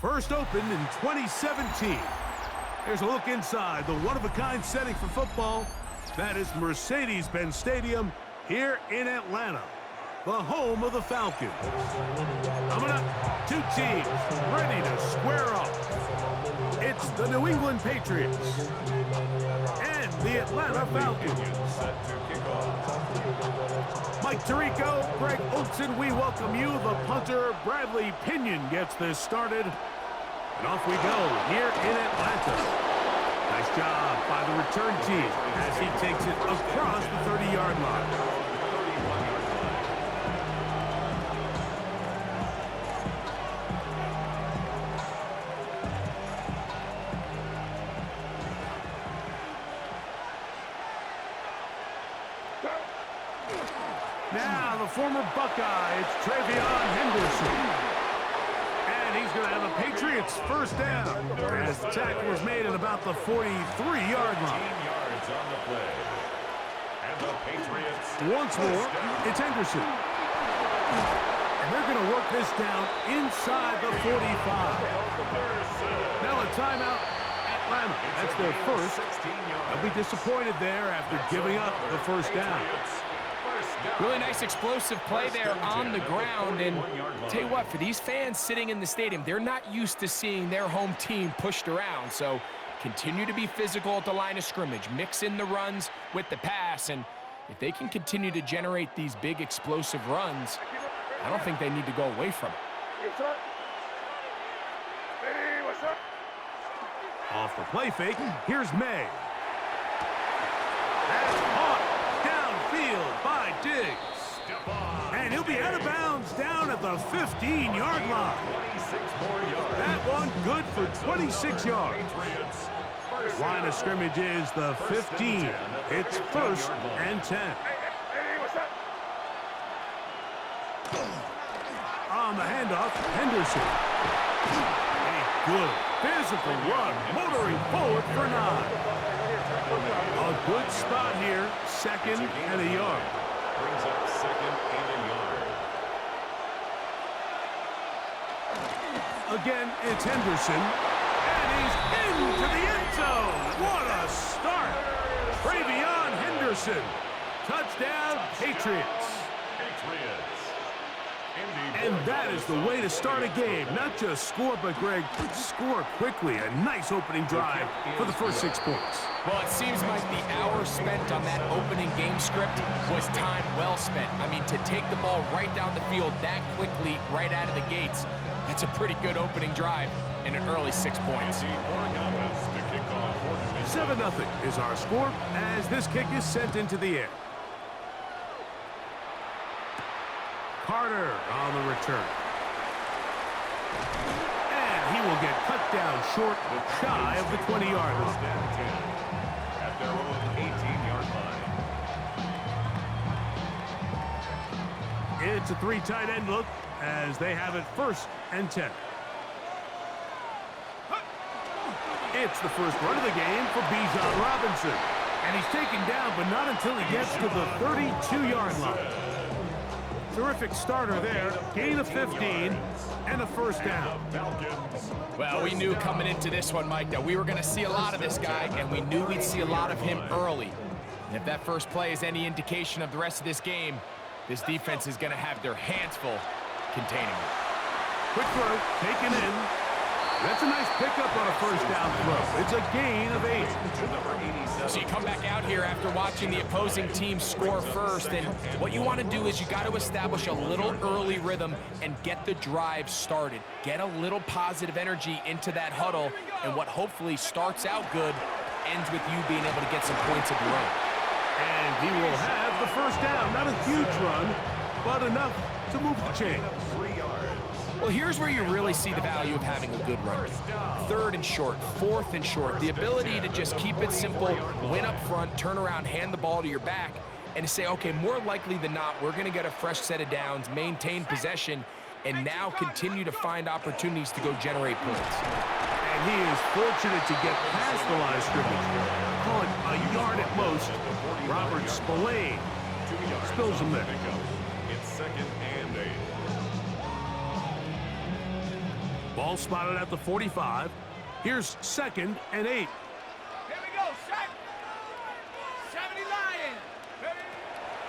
First opened in 2017. Here's a look inside the one-of-a-kind setting for football. That is Mercedes-Benz Stadium here in Atlanta, the home of the Falcons. Coming up, two teams ready to square off. It's the New England Patriots and the Atlanta Falcons. Mike Tirico, Greg Olson, we welcome you. The punter, Bradley Pinion, gets this started. And off we go here in Atlanta. Nice job by the return team as he takes it across the 30-yard line. Now the former Buckeye, it's Travion Henderson. And he's going to have a Patriots first down as the tackle was made at about the 43-yard line. Yards on the play. And the Patriots. Once more, it's Henderson. And they're going to work this down inside the 45. Now a timeout, Atlanta. That's their first. They'll be disappointed there after giving up the first down. Really nice explosive play there on the ground. And tell you what, for these fans sitting in the stadium, they're not used to seeing their home team pushed around. So continue to be physical at the line of scrimmage. Mix in the runs with the pass. And if they can continue to generate these big explosive runs, I don't think they need to go away from it. Off the play fake, here's May. That's caught downfield by Diggs. And he'll be out of bounds down at the 15-yard line. That one good for 26 yards. Line of scrimmage is the 15. It's first and 10. On the handoff, Henderson. A good physical run, motoring forward for 9. A good spot here, second and a yard. Brings up second and a yard. Again, it's Henderson. And he's into the end zone. What a start. Travion Henderson. Touchdown, Patriots. And that is the way to start a game. Not just score, but, Greg, score quickly. A nice opening drive for the first 6 points. Well, it seems like the hour spent on that opening game script was time well spent. I mean, to take the ball right down the field that quickly, right out of the gates, that's a pretty good opening drive and an early 6 points. 7-0 is our score as this kick is sent into the air. Carter on the return. And he will get cut down short, shy of the 20-yard line. At their own 18-yard line. It's a 3 tight end look as they have it first and 10. It's the first run of the game for Bijan Robinson. And he's taken down, but not until he gets to the 32-yard line. Terrific starter there. Gain of 15 and a first down. Well, we knew coming into this one, Mike, that we were going to see a lot of this guy, and we knew we'd see a lot of him early. And if that first play is any indication of the rest of this game, this defense is going to have their hands full containing him. Quick throw, taken in. That's a nice pickup on a first down throw. It's a gain of 8. So you come back out here after watching the opposing team score first, and what you want to do is you got to establish a little early rhythm and get the drive started. Get a little positive energy into that huddle, and what hopefully starts out good ends with you being able to get some points of your own. And he will have the first down. Not a huge run, but enough to move the chain. Well, here's where you really see the value of having a good run. 3rd and short, 4th and short. The ability to just keep it simple, win up front, turn around, hand the ball to your back, and to say, okay, more likely than not, we're going to get a fresh set of downs, maintain possession, and now continue to find opportunities to go generate points. And he is fortunate to get past the line of scrimmage. Call it a yard at most. Robert Spillane spills him there. It's second and 8. Ball spotted at the 45. Here's 2nd and 8. Here we go, shot. 70 Lions.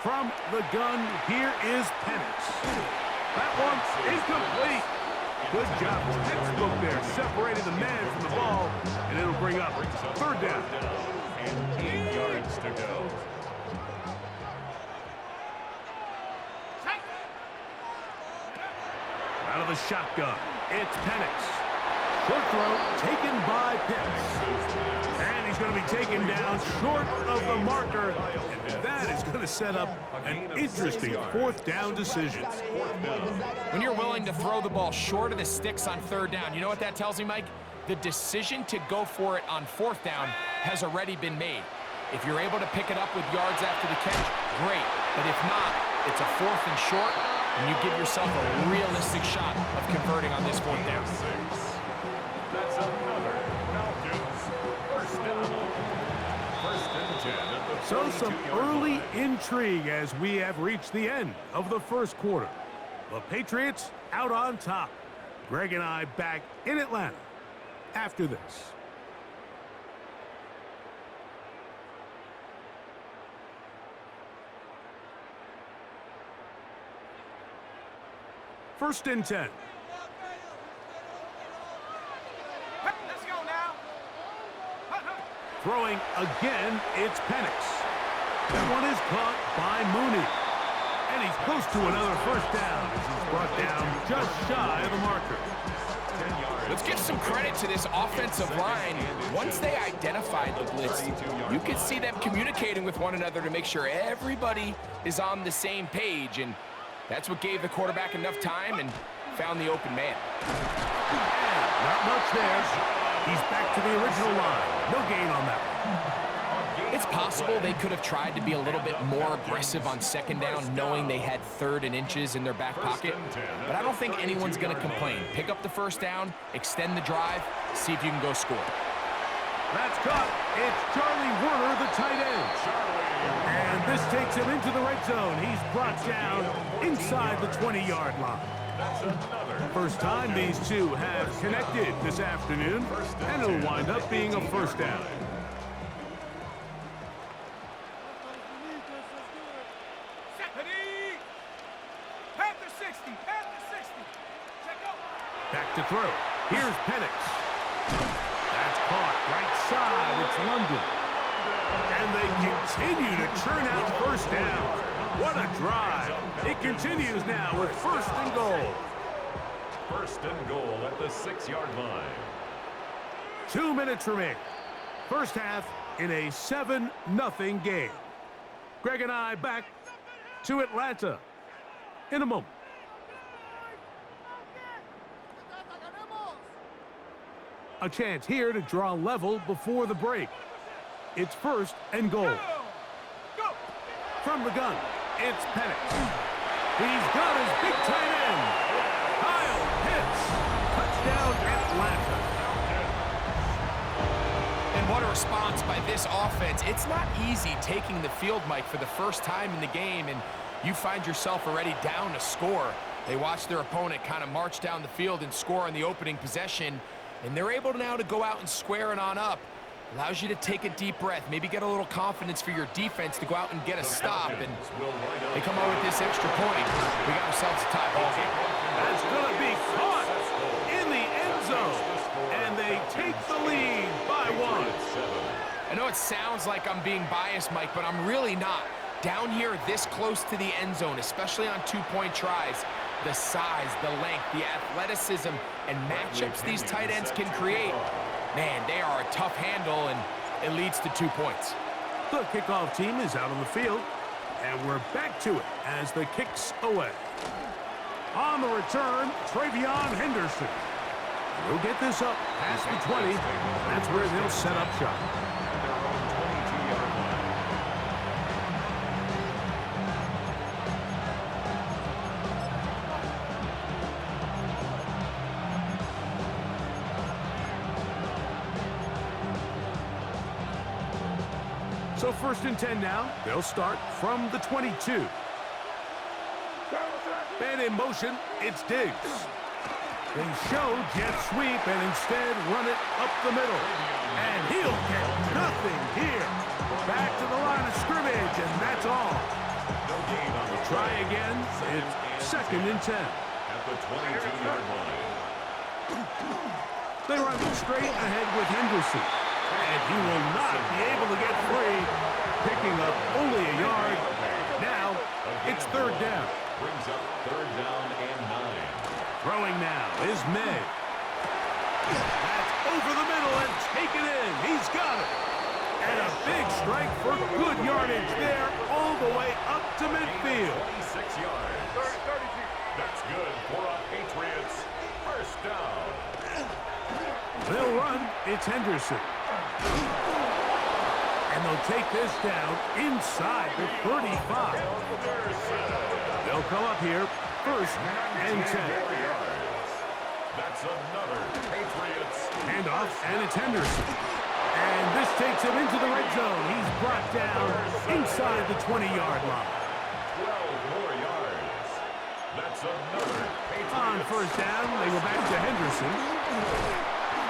From the gun, here is Penix. That one's incomplete. Good job, textbook there, separating the man from the ball, and it'll bring up 3rd down. And 8 yards to go. Out of the shotgun, it's Penix. Short throw taken by Pitts. And he's going to be taken down short of the marker. And that is going to set up an interesting 4th down decision. When you're willing to throw the ball short of the sticks on 3rd down, you know what that tells me, Mike? The decision to go for it on 4th down has already been made. If you're able to pick it up with yards after the catch, great. But if not, it's a 4th and short, and you give yourself a realistic shot of converting on this 4th down. That's another Falcons 1st down. 1st and 10 at the So some 42-yard early line. intrigue as we have reached the end of the 1st quarter. The Patriots out on top. Greg and I back in Atlanta after this. First and 10. Let's go now. Throwing again, it's Penix. That one is caught by Mooney. And he's close to another 1st down as he's brought down just shy of the marker. Let's give some credit to this offensive line. Once they identified the blitz, you could see them communicating with one another to make sure everybody is on the same page. And that's what gave the quarterback enough time and found the open man. And not much there. He's back to the original line. No gain on that one. It's possible they could have tried to be a little bit more aggressive on 2nd down, knowing they had 3rd and inches in their back pocket. But I don't think anyone's going to complain. Pick up the 1st down, extend the drive, see if you can go score. That's caught. It's Charlie Werner, the tight end. And this takes him into the red zone. He's brought down inside the 20-yard line. First time these two have connected this afternoon, and it'll wind up being a 1st down. Panther 60. Check out. Back to throw. Here's Penix. That's caught right side. It's London. And they continue to churn out 1st down. What a drive. It continues now with 1st and goal. 1st and goal at the 6-yard line. 2 minutes remaining. First half in a 7-0 game. Greg and I back to Atlanta in a moment. A chance here to draw level before the break. It's 1st and goal. Go. From the gun, it's Penix. He's got his big tight end. Kyle Pitts. Touchdown, Atlanta. And what a response by this offense. It's not easy taking the field, Mike, for the first time in the game, and you find yourself already down a score. They watch their opponent kind of march down the field and score on the opening possession, and they're able now to go out and square it on up. Allows you to take a deep breath, maybe get a little confidence for your defense to go out and get a stop, and they come out with this extra point. We got ourselves a tie ball game. That's going to be caught in the end zone, and they take the lead by 1. I know it sounds like I'm being biased, Mike, but I'm really not. Down here this close to the end zone, especially on 2-point tries, the size, the length, the athleticism, and matchups these tight ends can create, man, they are a tough handle, and it leads to 2 points. The kickoff team is out on the field, and we're back to it as the kick's away. On the return, Travion Henderson. He'll get this up past the 20. That's where they'll set up shop. So 1st and 10 now. They'll start from the 22. And in motion, it's Diggs. They show jet sweep and instead run it up the middle. And he'll get nothing here. Back to the line of scrimmage, and that's all. Try again. It's 2nd and 10. At the 22-yard line. They run straight ahead with Henderson. And he will not be able to get free. Picking up only a yard. Now, it's 3rd down. Brings up 3rd down and 9. Throwing now is May. That's over the middle and taken in. He's got it. And a big strike for good yardage there all the way up to midfield. 26 yards. That's good for a Patriots 1st down. They'll run. It's Henderson. And they'll take this down inside the 35. They'll come up here 1st and 10. That's another Patriots. Handoff, and it's Henderson. And this takes him into the red zone. He's brought down inside the 20-yard line. 12 more yards. That's another Patriots. On 1st down, they go back to Henderson.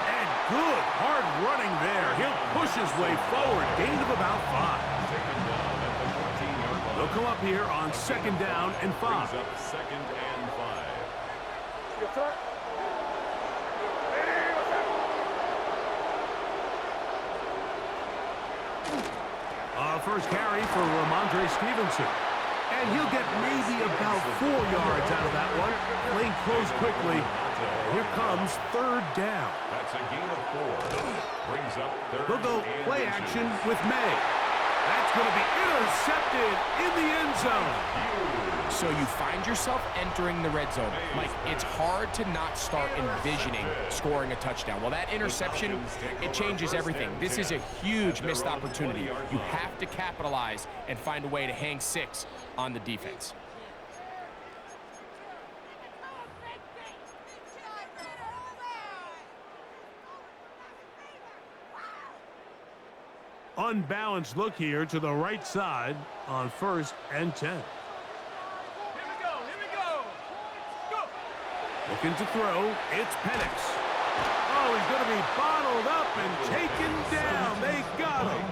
And good hard running there. He'll push his way forward. Gain of about 5. Taken down at the 14-yard line. They'll come up here on 2nd down and 5. Brings up 2nd and 5. Yes, sir. First carry for Ramondre Stevenson. And he'll get maybe about 4 yards out of that one. Lane closed quickly. Here comes 3rd down. That's a gain of 4. Brings up 3rd. They'll go play action with May. That's going to be intercepted in the end zone. So you find yourself entering the red zone. Mike, it's hard to not start envisioning scoring a touchdown. Well, that interception, it changes everything. This is a huge missed opportunity. You have to capitalize and find a way to hang 6 on the defense. Unbalanced look here to the right side on 1st and 10. Here we go. Go. Looking to throw, it's Penix. Oh, he's going to be bottled up and taken down. They got him.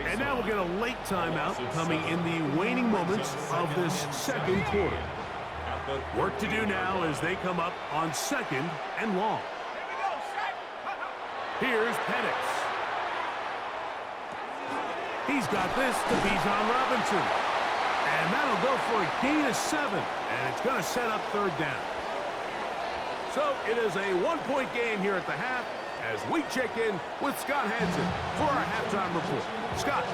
And now we'll get a late timeout coming in the waning moments of this 2nd quarter. Work to do now as they come up on 2nd and long. Here we go. Set. Here's Penix. He's got this to Bijan Robinson. And that'll go for a gain of 7. And it's going to set up 3rd down. So it is a 1-point game here at the half as we check in with Scott Hansen for our halftime report. Scott.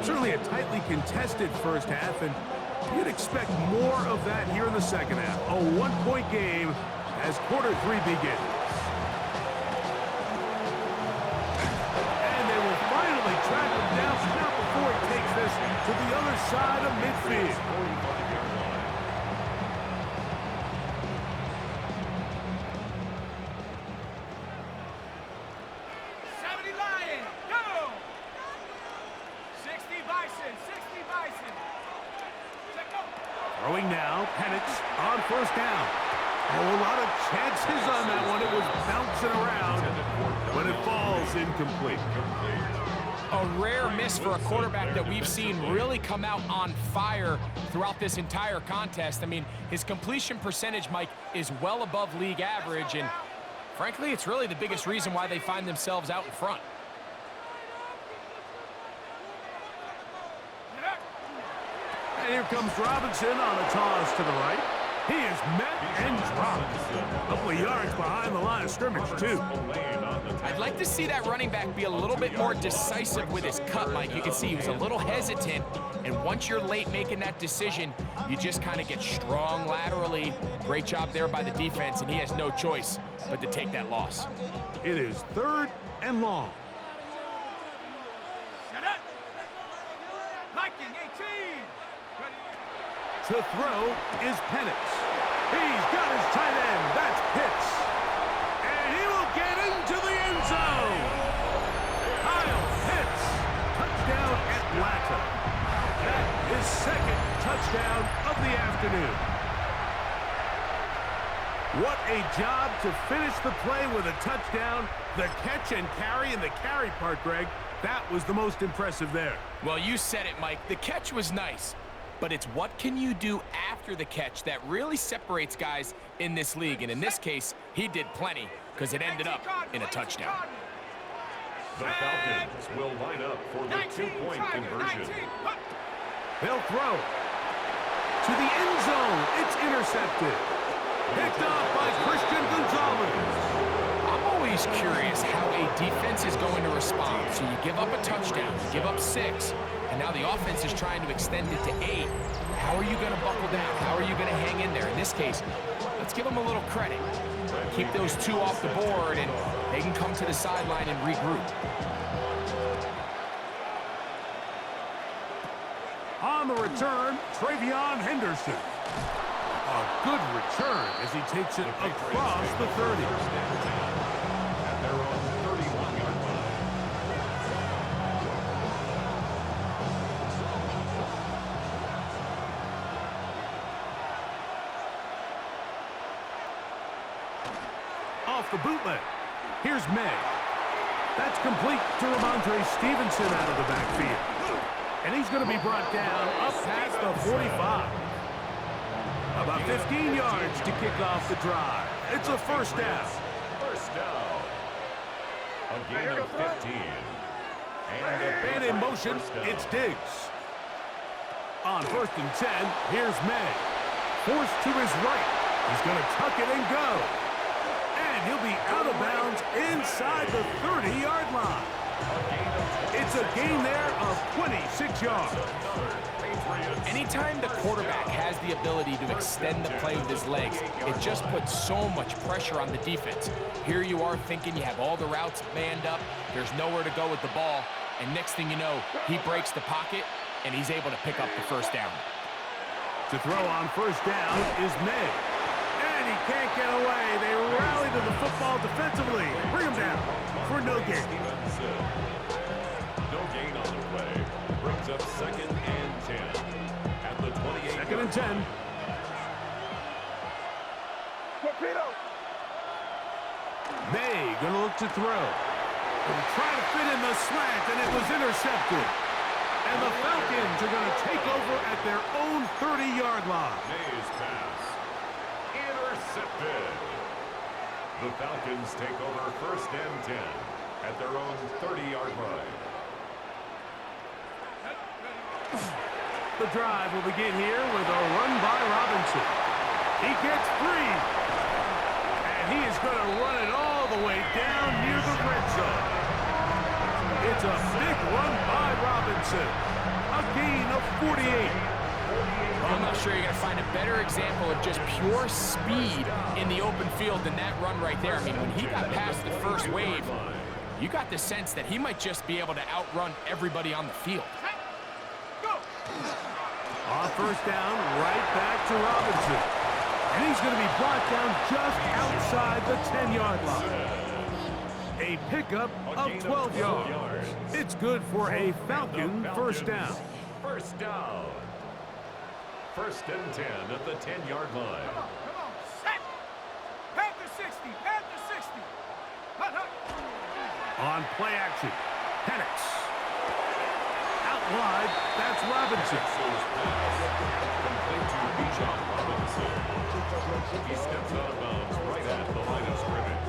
Certainly a tightly contested first half, and you'd expect more of that here in the second half. A 1-point game as quarter 3 begins. And they will finally track him down now before he takes this to the other side of midfield. Throwing now, Penix on 1st down. Oh, a lot of chances on that one. It was bouncing around, but it falls incomplete. A rare miss for a quarterback that we've seen really come out on fire throughout this entire contest. I mean, his completion percentage, Mike, is well above league average, and frankly, it's really the biggest reason why they find themselves out in front. And here comes Robinson on a toss to the right. He is met and dropped. A couple of yards behind the line of scrimmage, too. I'd like to see that running back be a little bit more decisive with his cut, Mike. You can see he was a little hesitant, and once you're late making that decision, you just kind of get strong laterally. Great job there by the defense, and he has no choice but to take that loss. It is 3rd and long. To throw is Penix. He's got his tight end. That's Pitts. And he will get into the zone. Kyle Pitts. Touchdown, Atlanta. That is second touchdown of the afternoon. What a job to finish the play with a touchdown. The catch and carry, and the carry part, Greg, that was the most impressive there. Well, you said it, Mike. The catch was nice, but it's what can you do after the catch that really separates guys in this league. And in this case, he did plenty because it ended up in a touchdown. The Falcons will line up for the two-point conversion. They'll throw to the end zone. It's intercepted. Picked off by Christian Gonzalez. I'm always curious how a defense is going to respond. So you give up a touchdown, you give up 6, and now the offense is trying to extend it to 8. How are you going to buckle down? How are you going to hang in there? In this case, let's give them a little credit. Keep those 2 off the board, and they can come to the sideline and regroup. On the return, Travion Henderson. A good return as he takes it across the 30. At their own 31-yard line. Off the bootleg. Here's May. That's complete to Ramondre Stevenson out of the backfield. And he's going to be brought down up past the 45. About 15 yards to kick off the drive. It's a first down. First down. A gain of 15. And in motion, it's Diggs. On 1st and 10, here's May. Forced to his right. He's going to tuck it and go. And he'll be out of bounds inside the 30-yard line. It's a gain there of 26 yards. Anytime the quarterback has the ability to extend the play with his legs, it just puts so much pressure on the defense. Here you are thinking you have all the routes manned up, there's nowhere to go with the ball, and next thing you know, he breaks the pocket, and he's able to pick up the first down. To throw on first down is May. And he can't get away. They rally to the football defensively. Bring him down for no gain. No gain on the play. Brings up 2nd and 10. At the 28. 2nd and 10. Torpedo. May gonna look to throw. He'll try to fit in the slant, and it was intercepted. And the Falcons are going to take over at their own 30-yard line. May's pass. Intercepted. The Falcons take over 1st and 10 at their own 30-yard line. The drive will begin here with a run by Robinson. He gets free. And he is going to run it all the way down near the red zone. It's a big run by Robinson. A gain of 48. I'm not sure you're going to find a better example of just pure speed in the open field than that run right there. I mean, when he got past the first wave, you got the sense that he might just be able to outrun everybody on the field. On first down, right back to Robinson. And he's going to be brought down just outside the 10-yard line. A pickup of 12 yards. It's good for a Falcon first down. First down. 1st and 10 at the 10-yard line. Come on, set. Panther 60, Panther 60. Hut, hut. On play action, Penix. Out wide, that's Robinson. Complete to Bijan Robinson. He steps out of bounds right at the line of scrimmage.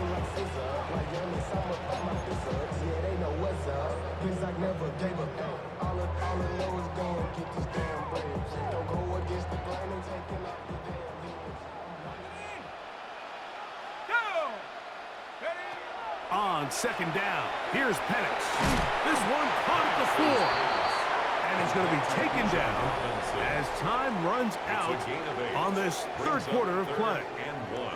On 2nd down, here's Penix. This one caught at the floor. And he's going to be taken down as time runs out on this 3rd quarter of play. And 1.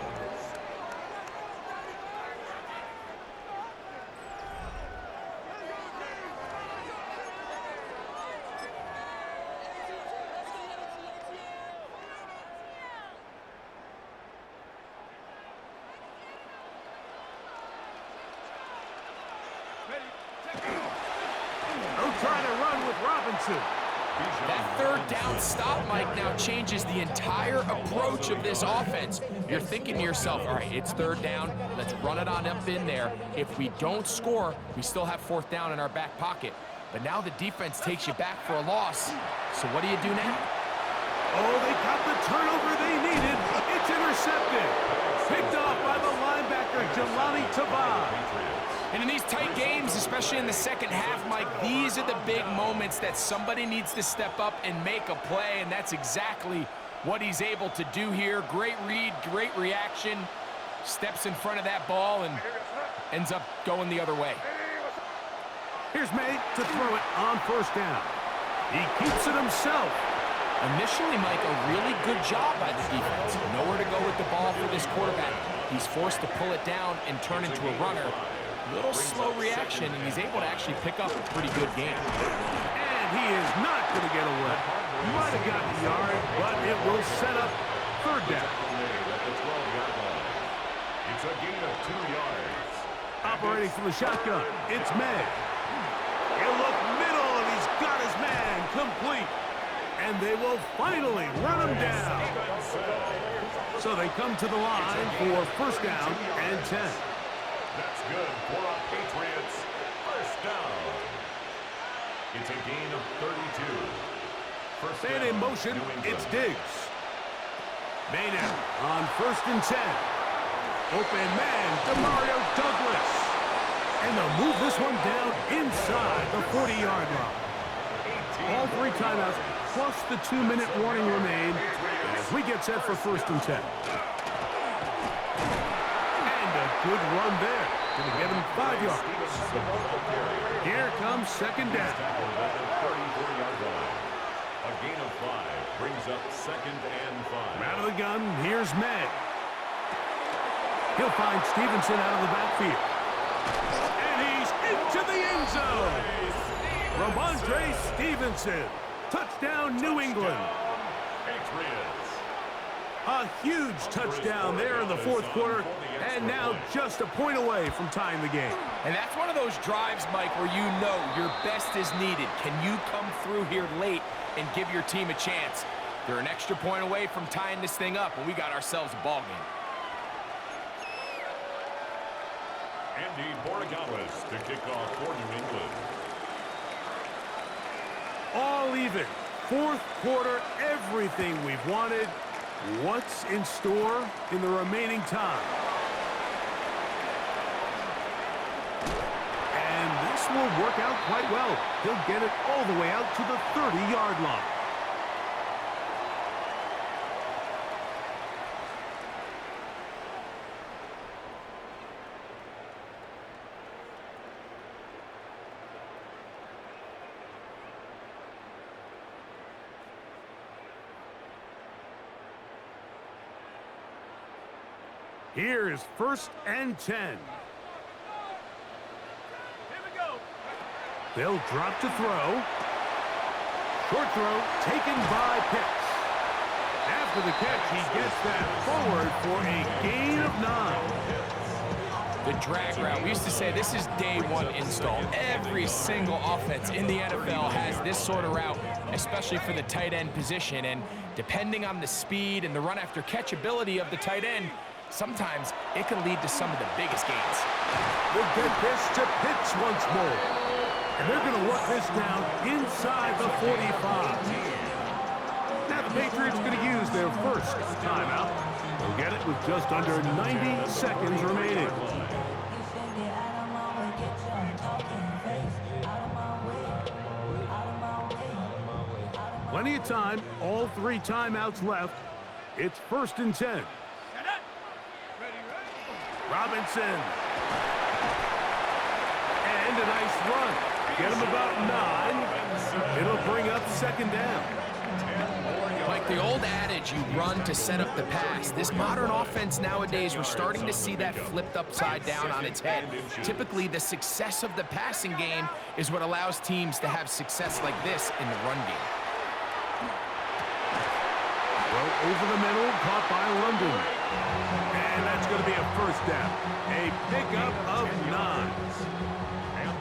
trying to run with Robinson. That third down stop, Mike, now changes the entire approach of this offense. You're thinking to yourself, all right, it's third down. Let's run it on up in there. If we don't score, we still have fourth down in our back pocket. But now the defense takes you back for a loss. So what do you do now? Oh, they got the turnover they needed. It's intercepted. Picked off by the linebacker, Jelani Tavai. And in these tight games, especially in the second half, Mike, these are the big moments that somebody needs to step up and make a play, and that's exactly what he's able to do here. Great read, great reaction, steps in front of that ball and ends up going the other way. Here's May to throw it on first down. He keeps it himself. Initially, Mike, a really good job by the defense. Nowhere to go with the ball for this quarterback. He's forced to pull it down and turn into a runner. Little slow reaction, and he's able to actually pick up a pretty good game. And he is not going to get away. Might have gotten the yard, but it will set up third down. It's a gain of 2 yards. Operating from the shotgun, it's May. He'll look middle, and he's got his man complete. And they will finally run him down. So they come to the line for first down and 10. That's good for our Patriots. First down. It's a gain of 32. First Man down, in motion, New England. it's Diggs. Maynard on first and 10. Open man, Demario Douglas. And they'll move this one down inside the 40-yard line. All 3 timeouts, plus the 2-minute warning remain as we get set for first and 10. Good run there. Going to get him 5 yards. Here comes second down. A gain of 5 brings up second and 5. Out of the gun, here's May. He'll find Stevenson out of the backfield. And he's into the end zone. Ramondre Stevenson. Touchdown, New England. Patriots. A huge touchdown there in the fourth quarter, and now just a point away from tying the game. And that's one of those drives, Mike, where you know your best is needed. Can you come through here late and give your team a chance? They're an extra point away from tying this thing up, and we got ourselves a ball game. Andy Borregales to kick off for New England. All even. Fourth quarter, everything we've wanted. What's in store in the remaining time? And this will work out quite well. He'll get it all the way out to the 30-yard line. Here is first and 10. Here we go. They'll drop to throw. Short throw taken by Pitts. After the catch, he gets that forward for a gain of 9. The drag route. We used to say this is day one install. Every single offense in the NFL has this sort of route, especially for the tight end position. And depending on the speed and the run after catch ability of the tight end, sometimes it can lead to some of the biggest gains. We'll get this to Pitts once more. And they're going to work this down inside the 45. Now the Patriots going to use their first timeout. They'll get it with just under 90 seconds remaining. Plenty of time, all 3 timeouts left. It's first and 10. Robinson. And a nice run. Get him about 9. It'll bring up second down. Like the old adage, you run to set up the pass. This modern offense nowadays, we're starting to see that flipped upside down on its head. Typically, the success of the passing game is what allows teams to have success like this in the run game. Well, over the middle, caught by London. And that's going to be a first down. A pickup of 9.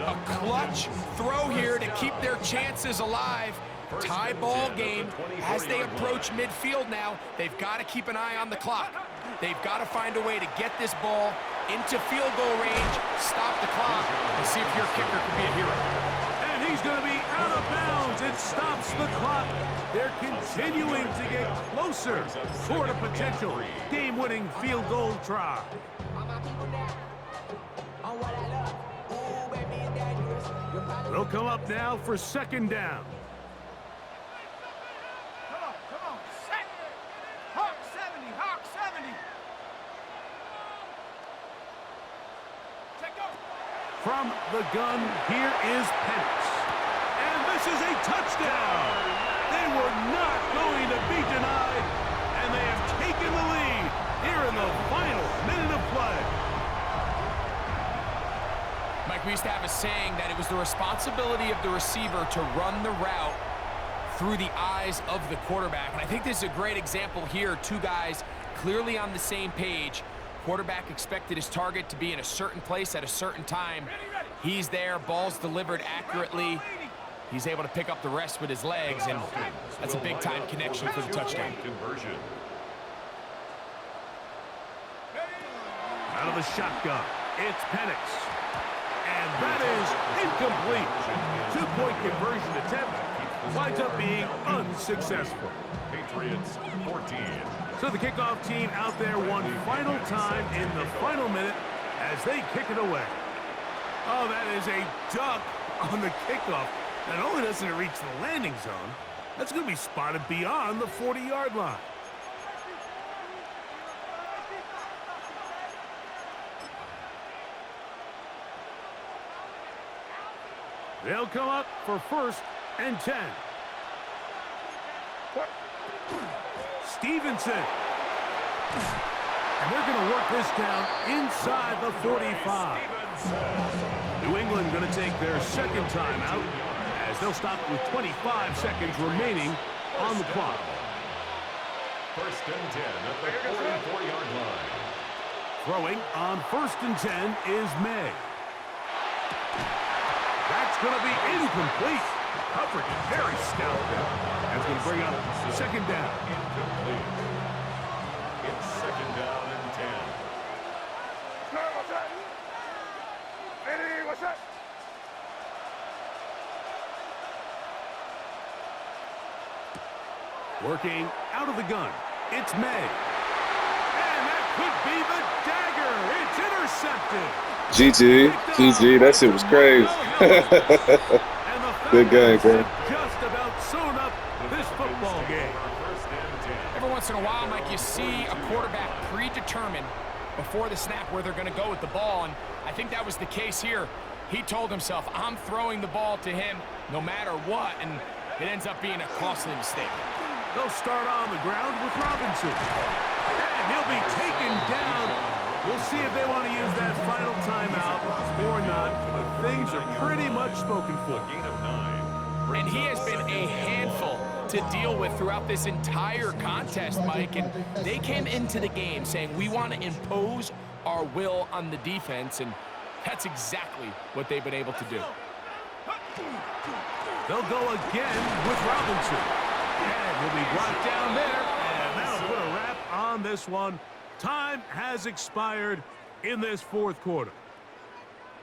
A clutch throw here to keep their chances alive. Tie ball game as they approach midfield now. They've got to keep an eye on the clock. They've got to find a way to get this ball into field goal range, stop the clock, and see if your kicker can be a hero. And he's going to be out of bounds. It stops the clock. They're continuing to get closer toward a potential game-winning field goal try. They'll come up now for second down. Come on, set. Hawk 70, Hawk 70. Check go. From the gun, here is Penix. And this is a touchdown. They were not going to be denied, and they have taken the lead here in the final minute of play. Mike, we used to have a saying that it was the responsibility of the receiver to run the route through the eyes of the quarterback. And I think this is a great example here. Two guys clearly on the same page. Quarterback expected his target to be in a certain place at a certain time. He's there, ball's delivered accurately. He's able to pick up the rest with his legs, and that's a big-time connection for the touchdown. Out of the shotgun, it's Penix. And that is incomplete. Two-point conversion attempt winds up being unsuccessful. Patriots 14. So the kickoff team out there one final time in the final minute as they kick it away. Oh, that is a duck on the kickoff. Not only doesn't it reach the landing zone, that's going to be spotted beyond the 40-yard line. They'll come up for 1st and 10. Stevenson. And they're going to work this down inside the 45. New England going to take their second timeout as they'll stop with 25 seconds remaining on the clock. 1st and 10 at the 44-yard line. Throwing on 1st and 10 is May. That's going to be incomplete. Coverage very stout there. That's going to bring up second down. Incomplete. It's 2nd down and 10. Working out of the gun, it's May. And that could be the dagger. It's intercepted. GG, that shit was crazy. Good game, bro. Just about sewn up this football game. Every once in a while, Mike, you see a quarterback predetermined before the snap where they're going to go with the ball, and I think that was the case here. He told himself, I'm throwing the ball to him no matter what, and it ends up being a costly mistake. They'll start on the ground with Robinson. And he'll be taken down. We'll see if they want to use that final timeout or not, but things are pretty much spoken for. And he has been a handful to deal with throughout this entire contest, Mike. And they came into the game saying, we want to impose our will on the defense, and that's exactly what they've been able to do. They'll go again with Robinson. And he'll be brought down there, and that'll put a wrap on this one. Time has expired in this 4th quarter.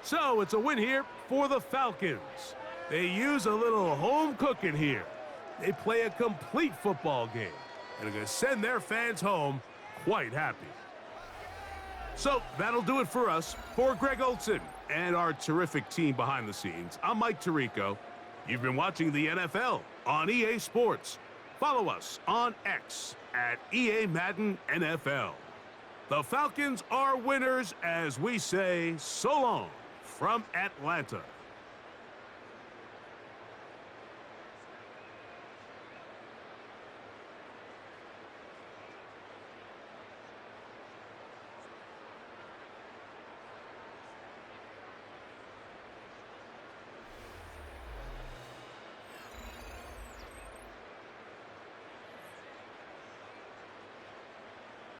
So it's a win here for the Falcons. They use a little home cooking here. They play a complete football game and are going to send their fans home quite happy. So that'll do it for us. For Greg Olson and our terrific team behind the scenes, I'm Mike Tirico. You've been watching the NFL on EA Sports. Follow us on X at EA Madden NFL. The Falcons are winners as we say so long from Atlanta.